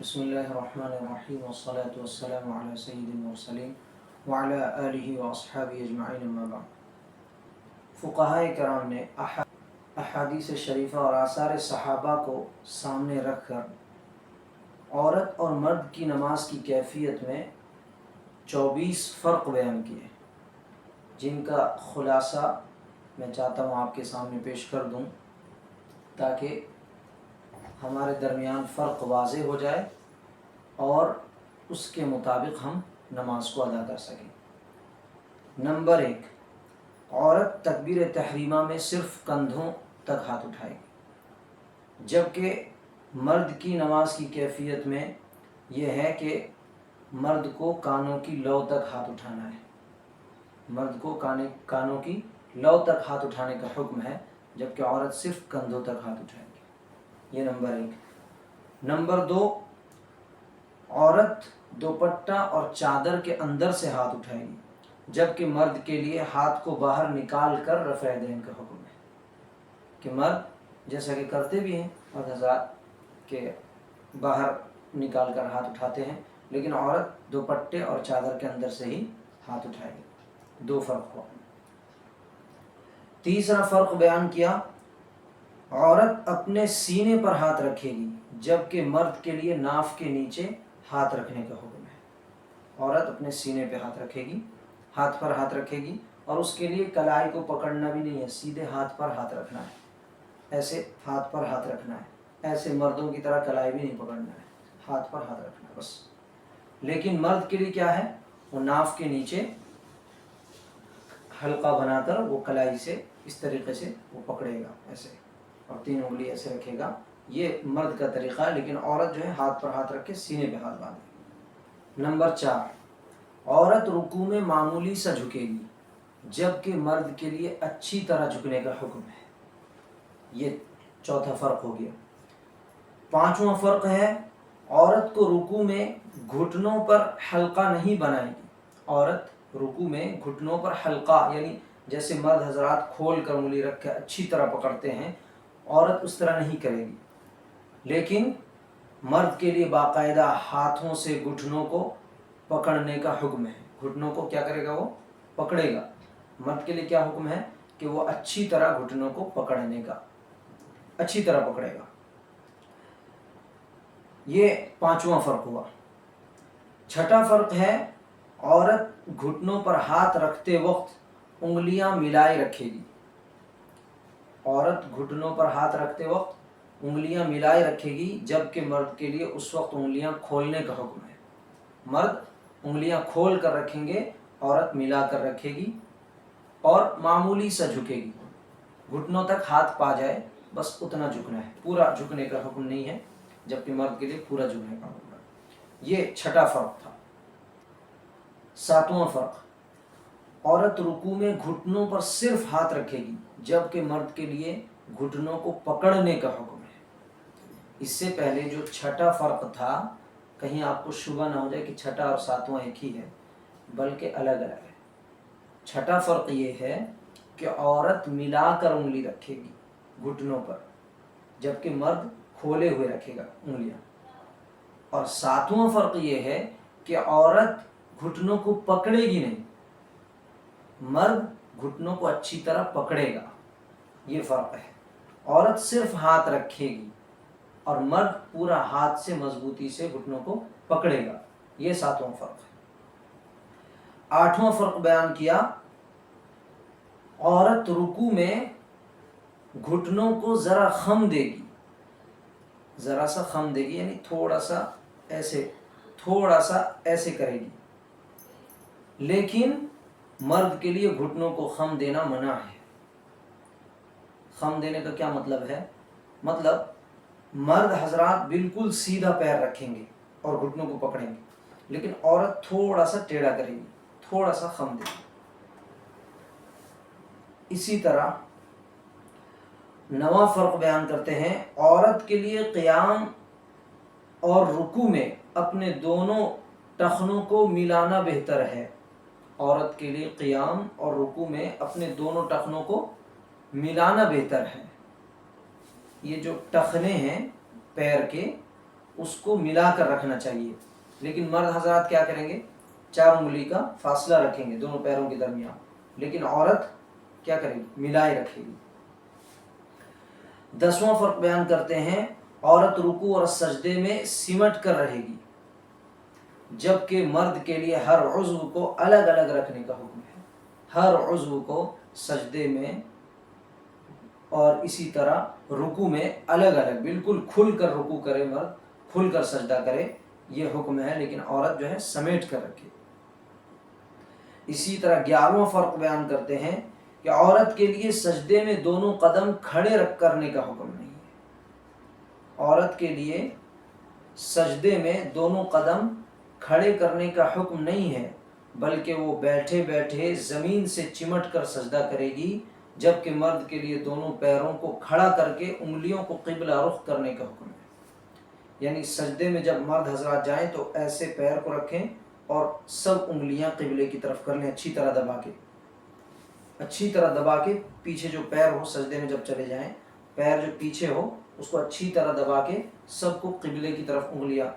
بسم اللہ الرحمن الرحیم والصلاة والسلام علی سید المرسلین وعلی آلہ واصحابہ اجمعین اما بعد۔ فقہائے کرام نے احادیث شریفہ اور آثار صحابہ کو سامنے رکھ کر عورت اور مرد کی نماز کی کیفیت میں 24 فرق بیان کیے، جن کا خلاصہ میں چاہتا ہوں آپ کے سامنے پیش کر دوں تاکہ ہمارے درمیان فرق واضح ہو جائے اور اس کے مطابق ہم نماز کو ادا کر سکیں۔ نمبر 1، عورت تکبیر تحریمہ میں صرف کندھوں تک ہاتھ اٹھائے گی، جبکہ مرد کی نماز کی کیفیت میں یہ ہے کہ مرد کو کانوں کی لو تک ہاتھ اٹھانا ہے، مرد کو کانوں کی لو تک ہاتھ اٹھانے کا حکم ہے، جبکہ عورت صرف کندھوں تک ہاتھ اٹھائے گی۔ یہ نمبر 1۔ نمبر 2، عورت دوپٹہ اور چادر کے اندر سے ہاتھ اٹھائے گی، جبکہ مرد کے لیے ہاتھ کو باہر نکال کر رفع دین کا حکم ہے، کہ مرد جیسا کہ کرتے بھی ہیں مرد حضرات کہ باہر نکال کر ہاتھ اٹھاتے ہیں، لیکن عورت دوپٹے اور چادر کے اندر سے ہی ہاتھ اٹھائے گی۔ 2 فرق ہوا۔ تیسرا فرق بیان کیا، عورت اپنے سینے پر ہاتھ رکھے گی، جبکہ مرد کے لیے ناف کے نیچے ہاتھ رکھنے کا حکم ہے۔ عورت اپنے سینے پہ ہاتھ رکھے گی، ہاتھ پر ہاتھ رکھے گی، اور اس کے لیے کلائی کو پکڑنا بھی نہیں ہے، سیدھے ہاتھ پر ہاتھ رکھنا ہے، ایسے ہاتھ پر ہاتھ رکھنا ہے، ایسے مردوں کی طرح کلائی بھی نہیں پکڑنا ہے، ہاتھ پر ہاتھ رکھنا ہے بس۔ لیکن مرد کے لیے کیا ہے، وہ ناف کے نیچے حلقہ بنا کر وہ کلائی سے اس طریقے سے وہ پکڑے گا ایسے، اور 3 انگلی ایسے رکھے گا، یہ مرد کا طریقہ ہے۔ لیکن عورت جو ہے ہاتھ پر ہاتھ رکھ کے سینے پہ ہاتھ باندھے گی۔ نمبر 4، عورت رکوع میں معمولی سا جھکے گی، جبکہ مرد کے لیے اچھی طرح جھکنے کا حکم ہے۔ یہ چوتھا فرق ہو گیا۔ 5واں فرق ہے، عورت کو رکوع میں گھٹنوں پر حلقہ نہیں بنائے گی۔ عورت رکوع میں گھٹنوں پر حلقہ، یعنی جیسے مرد حضرات کھول کر انگلی رکھ کے اچھی طرح پکڑتے ہیں، عورت اس طرح نہیں کرے گی، لیکن مرد کے لیے باقاعدہ ہاتھوں سے گھٹنوں کو پکڑنے کا حکم ہے۔ گھٹنوں کو کیا کرے گا، وہ پکڑے گا۔ مرد کے لیے کیا حکم ہے کہ وہ اچھی طرح گھٹنوں کو پکڑنے کا، اچھی طرح پکڑے گا۔ یہ 5واں فرق ہوا۔ 6واں فرق ہے، عورت گھٹنوں پر ہاتھ رکھتے وقت انگلیاں ملائے رکھے گی۔ عورت گھٹنوں پر ہاتھ رکھتے وقت انگلیاں ملائے رکھے گی، جبکہ مرد کے لیے اس وقت انگلیاں کھولنے کا حکم ہے۔ مرد انگلیاں کھول کر رکھیں گے، عورت ملا کر رکھے گی اور معمولی سا جھکے گی، گھٹنوں تک ہاتھ پا جائے بس اتنا جھکنا ہے، پورا جھکنے کا حکم نہیں ہے، جبکہ مرد کے لیے پورا جھکنے کا حکم ہے۔ یہ 6واں فرق تھا۔ 7واں فرق، عورت رکوع میں گھٹنوں پر صرف ہاتھ رکھے گی، جبکہ مرد کے لیے گھٹنوں کو پکڑنے کا حکم ہے۔ اس سے پہلے جو 6واں فرق تھا، کہیں آپ کو شبہ نہ ہو جائے کہ 6واں اور 7واں ایک ہی ہے، بلکہ الگ الگ ہے۔ 6واں فرق یہ ہے کہ عورت ملا کر انگلی رکھے گی گھٹنوں پر، جبکہ مرد کھولے ہوئے رکھے گا انگلیاں۔ اور 7واں فرق یہ ہے کہ عورت گھٹنوں کو پکڑے گی نہیں، مرد گھٹنوں کو اچھی طرح پکڑے گا۔ یہ فرق ہے، عورت صرف ہاتھ رکھے گی اور مرد پورا ہاتھ سے مضبوطی سے گھٹنوں کو پکڑے گا۔ یہ 7واں فرق ہے۔ 8واں فرق بیان کیا، عورت رکوع میں گھٹنوں کو ذرا خم دے گی، ذرا سا خم دے گی، یعنی تھوڑا سا ایسے کرے گی، لیکن مرد کے لیے گھٹنوں کو خم دینا منع ہے۔ خم دینے کا کیا مطلب ہے؟ مطلب مرد حضرات بالکل سیدھا پیر رکھیں گے اور گھٹنوں کو پکڑیں گے، لیکن عورت تھوڑا سا ٹیڑھا کرے گی، تھوڑا سا خم دے گی۔ اسی طرح 9واں فرق بیان کرتے ہیں، عورت کے لیے قیام اور رکوع میں اپنے دونوں ٹخنوں کو ملانا بہتر ہے۔ عورت کے لیے قیام اور رکوع میں اپنے دونوں ٹخنوں کو ملانا بہتر ہے۔ یہ جو ٹخنے ہیں پیر کے، اس کو ملا کر رکھنا چاہیے، لیکن مرد حضرات کیا کریں گے؟ 4 انگلی کا فاصلہ رکھیں گے دونوں پیروں کے درمیان، لیکن عورت کیا کرے گی؟ ملائے رکھے گی۔ 10واں فرق بیان کرتے ہیں، عورت رکوع اور سجدے میں سمٹ کر رہے گی، جبکہ مرد کے لیے ہر عضو کو الگ الگ رکھنے کا حکم ہے۔ ہر عضو کو سجدے میں اور اسی طرح رکوع میں الگ الگ بالکل کھل کر رکوع کرے، مرد کھل کر سجدہ کرے، یہ حکم ہے، لیکن عورت جو ہے سمیٹ کر رکھے۔ اسی طرح 11واں فرق بیان کرتے ہیں کہ عورت کے لیے سجدے میں دونوں قدم کھڑے رکھ کرنے کا حکم نہیں ہے۔ عورت کے لیے سجدے میں دونوں قدم کھڑے کرنے کا حکم نہیں ہے، بلکہ وہ بیٹھے بیٹھے زمین سے چمٹ کر سجدہ کرے گی، جبکہ مرد کے لیے دونوں پیروں کو کھڑا کر کے انگلیوں کو قبلہ رخ کرنے کا حکم ہے۔ یعنی سجدے میں جب مرد حضرات جائیں تو ایسے پیر کو رکھیں اور سب انگلیاں قبلے کی طرف کر لیں، اچھی طرح دبا کے پیچھے جو پیر ہو، سجدے میں جب چلے جائیں پیر جو پیچھے ہو اس کو اچھی طرح دبا کے سب کو قبلے کی طرف انگلیاں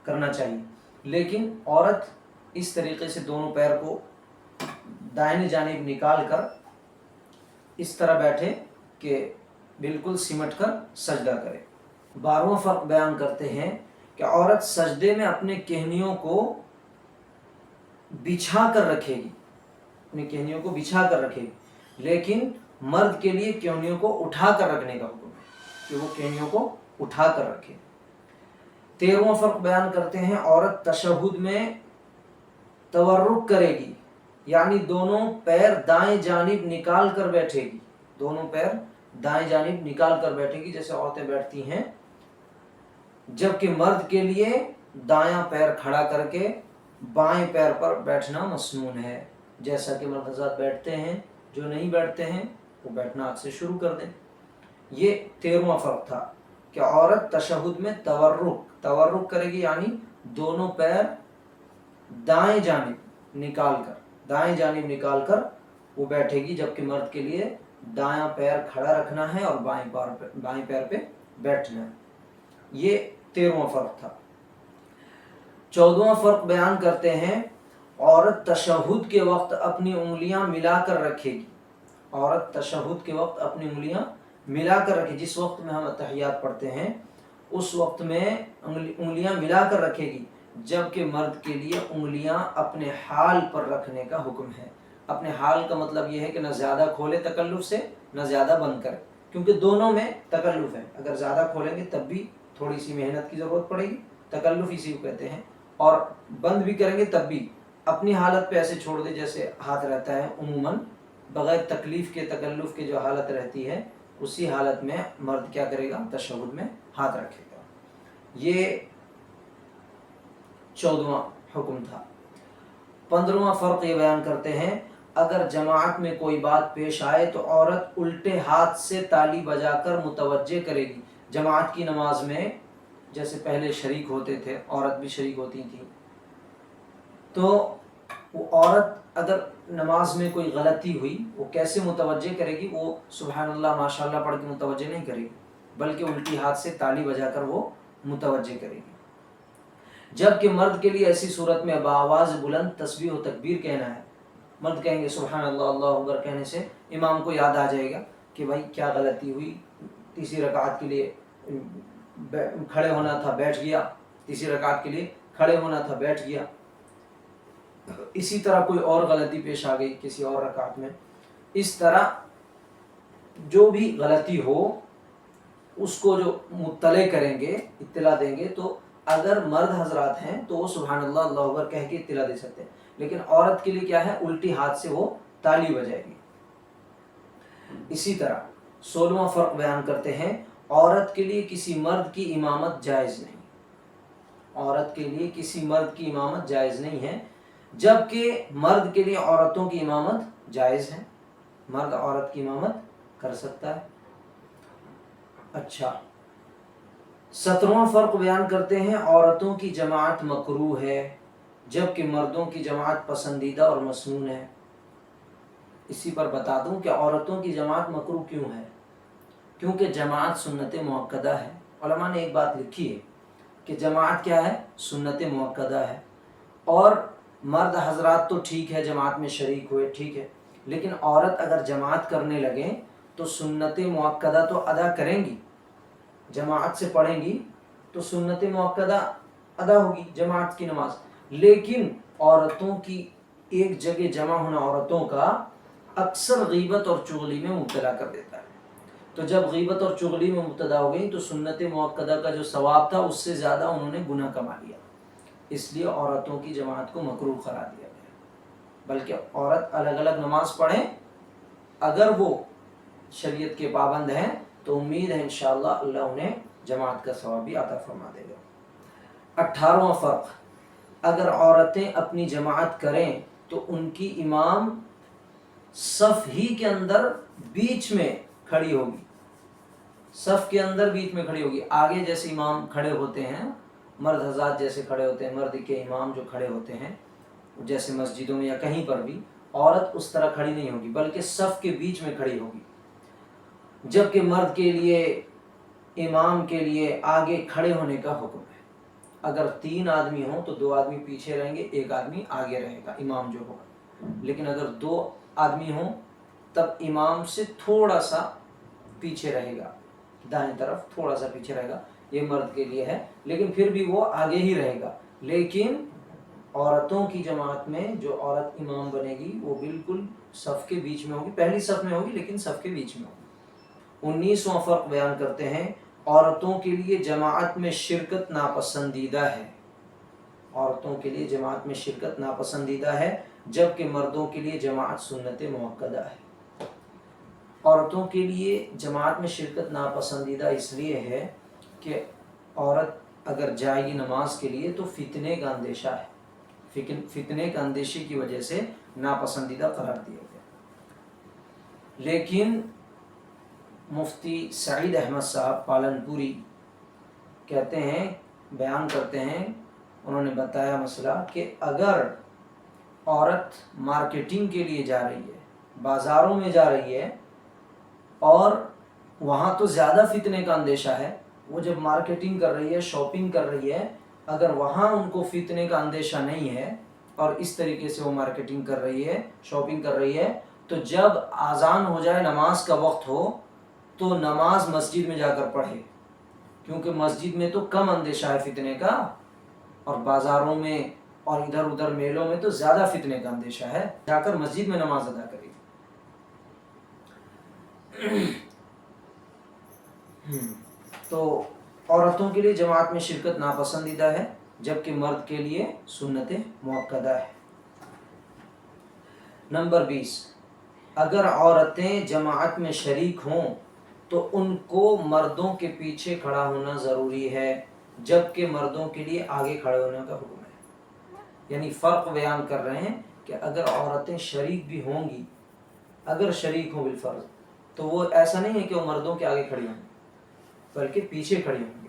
کرنا چاہیے۔ لیکن عورت اس طریقے سے دونوں پیر کو دائیں جانب نکال کر اس طرح بیٹھے کہ بالکل سمٹ کر سجدہ کرے۔ 12واں فرق بیان کرتے ہیں کہ عورت سجدے میں اپنے کہنیوں کو بچھا کر رکھے گی، اپنی کہنیوں کو بچھا کر رکھے گی، لیکن مرد کے لیے کہنیوں کو اٹھا کر رکھنے کا حکم ہے کہ وہ کہنیوں کو اٹھا کر رکھے۔ 13واں فرق بیان کرتے ہیں، عورت تشہد میں تورک کرے گی، یعنی دونوں پیر دائیں جانب نکال کر بیٹھے گی، دونوں پیر دائیں جانب نکال کر بیٹھے گی جیسے عورتیں بیٹھتی ہیں، جبکہ مرد کے لیے دایاں پیر کھڑا کر کے بائیں پیر پر بیٹھنا مسنون ہے، جیسا کہ مرد حضرات بیٹھتے ہیں۔ جو نہیں بیٹھتے ہیں وہ بیٹھنا آج سے شروع کر دیں۔ یہ 13واں فرق تھا کہ عورت تشہد میں تورک کرے گی، یعنی دونوں پیر دائیں جانب نکال کر وہ بیٹھے گی، جبکہ مرد کے لیے دایاں پیر کھڑا رکھنا ہے اور بائیں پیر پہ بیٹھنا ہے۔ یہ 13واں فرق تھا۔ 14واں فرق بیان کرتے ہیں، عورت تشہد کے وقت اپنی انگلیاں ملا کر رکھے گی۔ عورت تشہد کے وقت اپنی انگلیاں ملا کر رکھے، جس وقت میں ہم اتحیات پڑھتے ہیں اس وقت میں انگلیاں ملا کر رکھے گی، جبکہ مرد کے لیے انگلیاں اپنے حال پر رکھنے کا حکم ہے۔ اپنے حال کا مطلب یہ ہے کہ نہ زیادہ کھولے تکلف سے، نہ زیادہ بند کرے، کیونکہ دونوں میں تکلف ہے۔ اگر زیادہ کھولیں گے تب بھی تھوڑی سی محنت کی ضرورت پڑے گی، تکلف اسی کو کہتے ہیں، اور بند بھی کریں گے تب بھی اپنی حالت پہ ایسے چھوڑ دے جیسے ہاتھ رہتا ہے عموماً، بغیر تکلیف کے تکلف کے جو حالت رہتی ہے اسی حالت میں مرد کیا کرے گا؟ تشہد میں ہاتھ رکھے گا۔ یہ 14واں حکم تھا۔ 15واں فرق یہ بیان کرتے ہیں، اگر جماعت میں کوئی بات پیش آئے تو عورت الٹے ہاتھ سے تالی بجا کر متوجہ کرے گی۔ جماعت کی نماز میں جیسے پہلے شریک ہوتے تھے، عورت بھی شریک ہوتی تھی، تو وہ عورت اگر نماز میں کوئی غلطی ہوئی وہ کیسے متوجہ کرے گی؟ وہ سبحان اللہ ماشاءاللہ پڑھ کے متوجہ نہیں کرے گی، بلکہ الٹی ہاتھ سے تالی بجا کر وہ متوجہ کرے گی۔ جبکہ مرد کے لیے ایسی صورت میں بآواز بلند تسبیح و تکبیر کہنا ہے۔ مرد کہیں گے سبحان اللہ، اللہ اکبر کہنے سے امام کو یاد آ جائے گا کہ بھائی کیا غلطی ہوئی، تیسری رکعت کے لیے کھڑے ہونا تھا بیٹھ گیا، تیسری رکعت کے لیے کھڑے ہونا تھا بیٹھ گیا۔ اسی طرح کوئی اور غلطی پیش آ گئی کسی اور رکعت میں، اس طرح جو بھی غلطی ہو اس کو جو مطلع کریں گے، اطلاع دیں گے، تو اگر مرد حضرات ہیں تو وہ سبحان اللہ، اللہ اکبر کہہ کے اطلاع دے سکتے ہیں، لیکن عورت کے لیے کیا ہے؟ الٹی ہاتھ سے وہ تالی بجائے گی۔ اسی طرح 16واں فرق بیان کرتے ہیں، عورت کے لیے کسی مرد کی امامت جائز نہیں، عورت کے لیے کسی مرد کی امامت جائز نہیں ہے، جبکہ مرد کے لیے عورتوں کی امامت جائز ہے، مرد عورت کی امامت کر سکتا ہے۔ اچھا، 17واں فرق بیان کرتے ہیں، عورتوں کی جماعت مکروہ ہے، جبکہ مردوں کی جماعت پسندیدہ اور مسنون ہے۔ اسی پر بتا دوں کہ عورتوں کی جماعت مکروہ کیوں ہے؟ کیونکہ جماعت سنت مؤکدہ ہے۔ علماء نے ایک بات لکھی ہے کہ جماعت کیا ہے؟ سنت موقدہ ہے، اور مرد حضرات تو ٹھیک ہے جماعت میں شریک ہوئے، ٹھیک ہے، لیکن عورت اگر جماعت کرنے لگیں تو سنت موقدہ تو ادا کریں گی، جماعت سے پڑھیں گی تو سنت موقدہ ادا ہوگی جماعت کی نماز، لیکن عورتوں کی ایک جگہ جمع ہونا عورتوں کا اکثر غیبت اور چغلی میں مبتلا کر دیتا ہے، تو جب غیبت اور چغلی میں مبتلا ہو گئی تو سنت موقدہ کا جو ثواب تھا اس سے زیادہ انہوں نے گناہ کما لیا، اس لیے عورتوں کی جماعت کو مکروہ قرار دیا گیا، بلکہ عورت الگ الگ نماز پڑھیں اگر وہ شریعت کے پابند ہیں تو امید ہے انشاءاللہ اللہ انہیں جماعت کا ثواب بھی عطا فرما دے گا۔ 18واں فرق، اگر عورتیں اپنی جماعت کریں تو ان کی امام صف ہی کے اندر بیچ میں کھڑی ہوگی، صف کے اندر بیچ میں کھڑی ہوگی، آگے جیسے امام کھڑے ہوتے ہیں، مرد حضرات جیسے کھڑے ہوتے ہیں، مرد کے امام جو کھڑے ہوتے ہیں جیسے مسجدوں میں یا کہیں پر بھی، عورت اس طرح کھڑی نہیں ہوگی بلکہ صف کے بیچ میں کھڑی ہوگی، جبکہ مرد کے لیے امام کے لیے آگے کھڑے ہونے کا حکم ہے، اگر 3 آدمی ہوں تو 2 آدمی پیچھے رہیں گے، 1 آدمی آگے رہے گا امام جو ہوگا، لیکن اگر 2 آدمی ہوں تب امام سے تھوڑا سا پیچھے رہے گا، دائیں طرف تھوڑا سا پیچھے رہے گا، یہ مرد کے لیے ہے، لیکن پھر بھی وہ آگے ہی رہے گا، لیکن عورتوں کی جماعت میں جو عورت امام بنے گی وہ بالکل صف کے بیچ میں ہوگی، پہلی صف میں ہوگی لیکن صف کے بیچ میں ہوگی۔ 19واں فرق بیان کرتے ہیں، عورتوں کے لیے جماعت میں شرکت ناپسندیدہ ہے، عورتوں کے لیے جماعت میں شرکت ناپسندیدہ ہے، جبکہ مردوں کے لیے جماعت سنت موقدہ ہے۔ عورتوں کے لیے جماعت میں شرکت ناپسندیدہ اس لیے ہے کہ عورت اگر جائے گی نماز کے لیے تو فتنے کا اندیشہ ہے، فتنے کا اندیشے کی وجہ سے ناپسندیدہ قرار دیا گیا۔ لیکن مفتی سعید احمد صاحب پالنپوری کہتے ہیں، بیان کرتے ہیں، انہوں نے بتایا مسئلہ کہ اگر عورت مارکیٹنگ کے لیے جا رہی ہے، بازاروں میں جا رہی ہے، اور وہاں تو زیادہ فتنے کا اندیشہ ہے، وہ جب مارکیٹنگ کر رہی ہے، شاپنگ کر رہی ہے، اگر وہاں ان کو فتنے کا اندیشہ نہیں ہے اور اس طریقے سے وہ مارکیٹنگ کر رہی ہے، شاپنگ کر رہی ہے، تو جب اذان ہو جائے، نماز کا وقت ہو، تو نماز مسجد میں جا کر پڑھے، کیونکہ مسجد میں تو کم اندیشہ ہے فتنے کا، اور بازاروں میں اور ادھر ادھر میلوں میں تو زیادہ فتنے کا اندیشہ ہے، جا کر مسجد میں نماز ادا کرے۔ تو عورتوں کے لیے جماعت میں شرکت ناپسندیدہ ہے، جبکہ مرد کے لیے سنت موقدہ ہے۔ نمبر 20، اگر عورتیں جماعت میں شریک ہوں تو ان کو مردوں کے پیچھے کھڑا ہونا ضروری ہے، جبکہ مردوں کے لیے آگے کھڑے ہونے کا حکم ہے۔ یعنی فرق بیان کر رہے ہیں کہ اگر عورتیں شریک بھی ہوں گی، اگر شریک ہوں بالفرض، تو وہ ایسا نہیں ہے کہ وہ مردوں کے آگے کھڑی ہوں گی، بلکہ پیچھے کھڑی ہوں گی،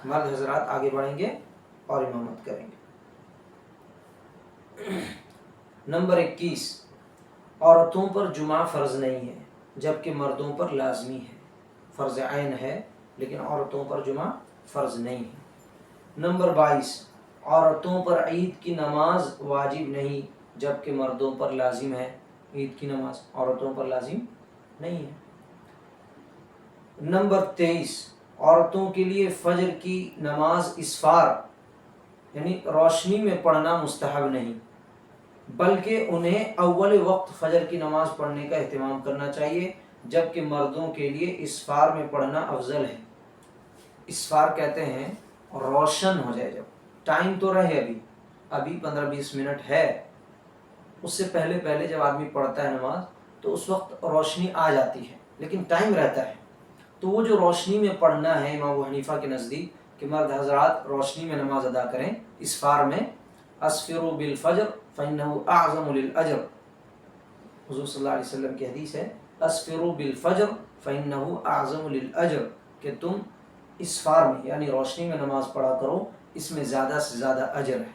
مرد حضرات آگے بڑھیں گے اور امامت کریں گے۔ نمبر 21، عورتوں پر جمعہ فرض نہیں ہے، جبکہ مردوں پر لازمی ہے، فرض عین ہے، لیکن عورتوں پر جمعہ فرض نہیں ہے۔ نمبر 22، عورتوں پر عید کی نماز واجب نہیں، جبکہ مردوں پر لازم ہے، عید کی نماز عورتوں پر لازم نہیں ہے۔ نمبر 23، عورتوں کے لیے فجر کی نماز اسفار یعنی روشنی میں پڑھنا مستحب نہیں، بلکہ انہیں اول وقت فجر کی نماز پڑھنے کا اہتمام کرنا چاہیے، جبکہ مردوں کے لیے اسفار میں پڑھنا افضل ہے۔ اسفار کہتے ہیں روشن ہو جائے، جب ٹائم تو رہے، ابھی 15-20 منٹ ہے، اس سے پہلے جب آدمی پڑھتا ہے نماز تو اس وقت روشنی آ جاتی ہے، لیکن ٹائم رہتا ہے، تو وہ جو روشنی میں پڑھنا ہے امام ابو حنیفہ کے نزدیک کہ مرد حضرات روشنی میں نماز ادا کریں، اسفار میں، اسفروا بالفجر فإنه اعظم للأجر، حضور صلی اللہ علیہ وسلم کی حدیث ہے، اسفروا بالفجر فإنه اعظم للأجر، کہ تم اسفار میں یعنی روشنی میں نماز پڑھا کرو، اس میں زیادہ سے زیادہ اجر ہے۔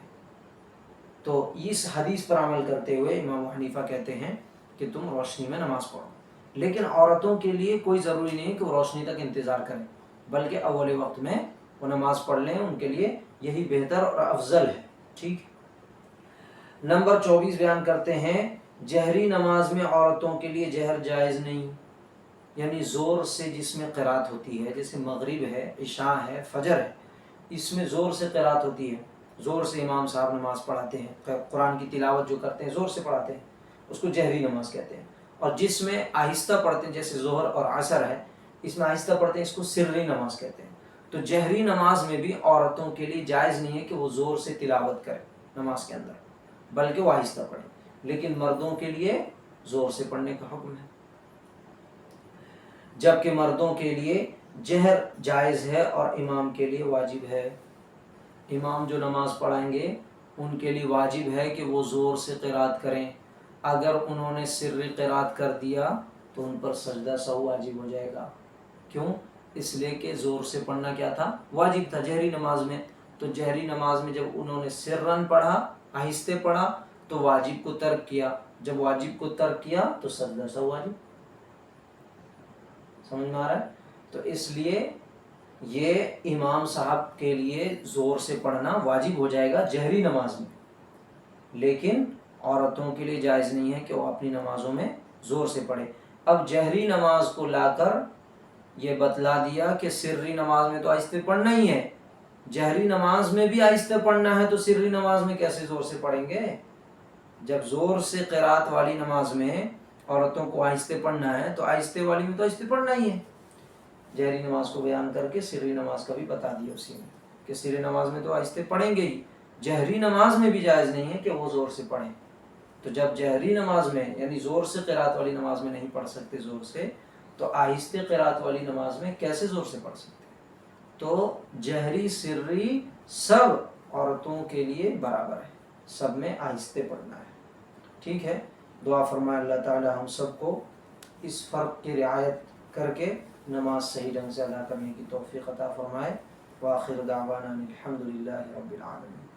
تو اس حدیث پر عمل کرتے ہوئے امام ابو حنیفہ کہتے ہیں کہ تم روشنی میں نماز پڑھو، لیکن عورتوں کے لیے کوئی ضروری نہیں کہ وہ روشنی تک انتظار کریں، بلکہ اول وقت میں وہ نماز پڑھ لیں، ان کے لیے یہی بہتر اور افضل ہے. ٹھیک. نمبر 24 بیان کرتے ہیں جہری نماز میں عورتوں کے لیے جہر جائز نہیں، یعنی زور سے جس میں قرات ہوتی ہے، جیسے مغرب ہے، عشاء ہے، فجر ہے، اس میں زور سے قرات ہوتی ہے، زور سے امام صاحب نماز پڑھاتے ہیں، قرآن کی تلاوت جو کرتے ہیں زور سے پڑھاتے ہیں، اس کو جہری نماز کہتے ہیں. اور جس میں آہستہ پڑھتے ہیں جیسے ظہر اور عصر ہے، اس میں آہستہ پڑھتے ہیں، اس کو سری نماز کہتے ہیں. تو جہری نماز میں بھی عورتوں کے لیے جائز نہیں ہے کہ وہ زور سے تلاوت کرے نماز کے اندر، بلکہ وہ آہستہ پڑھے. لیکن مردوں کے لیے زور سے پڑھنے کا حکم ہے، جبکہ مردوں کے لیے جہر جائز ہے اور امام کے لیے واجب ہے. امام جو نماز پڑھائیں گے ان کے لیے واجب ہے کہ وہ زور سے قرات کریں. اگر انہوں نے سری قرات کر دیا تو ان پر سجدہ سہو واجب ہو جائے گا. کیوں؟ اس لیے کہ زور سے پڑھنا کیا تھا؟ واجب تھا جہری نماز میں. تو جہری نماز میں جب انہوں نے سرن پڑھا، آہستہ پڑھا، تو واجب کو ترک کیا. جب واجب کو ترک کیا تو سجدہ سہو واجب. سمجھ میں آ رہا ہے؟ تو اس لیے یہ امام صاحب کے لیے زور سے پڑھنا واجب ہو جائے گا جہری نماز میں، لیکن عورتوں کے لیے جائز نہیں ہے کہ وہ اپنی نمازوں میں زور سے پڑھے. اب جہری نماز کو لا کر یہ بتلا دیا کہ سری نماز میں تو آہستہ پڑھنا ہی ہے، جہری نماز میں بھی آہستہ پڑھنا ہے، تو سری نماز میں کیسے زور سے پڑھیں گے؟ جب زور سے قرات والی نماز میں عورتوں کو آہستہ پڑھنا ہے تو آہستہ والی میں تو آہستہ پڑھنا ہی ہے. جہری نماز کو بیان کر کے سری نماز کا بھی بتا دیا اسی میں کہ سری نماز میں تو آہستہ پڑھیں گے ہی، جہری نماز میں بھی جائز نہیں ہے کہ وہ زور سے پڑھیں. تو جب جہری نماز میں یعنی زور سے قرات والی نماز میں نہیں پڑھ سکتے زور سے، تو آہستہ قرات والی نماز میں کیسے زور سے پڑھ سکتے؟ تو جہری سری سب عورتوں کے لیے برابر ہے، سب میں آہستہ پڑھنا ہے. ٹھیک ہے. دعا فرمائے اللہ تعالی ہم سب کو اس فرق کی رعایت کر کے نماز صحیح ڈھنگ سے ادا کرنے کی توفیق عطا فرمائے. وآخر دعوانا الحمد للہ رب العالمین.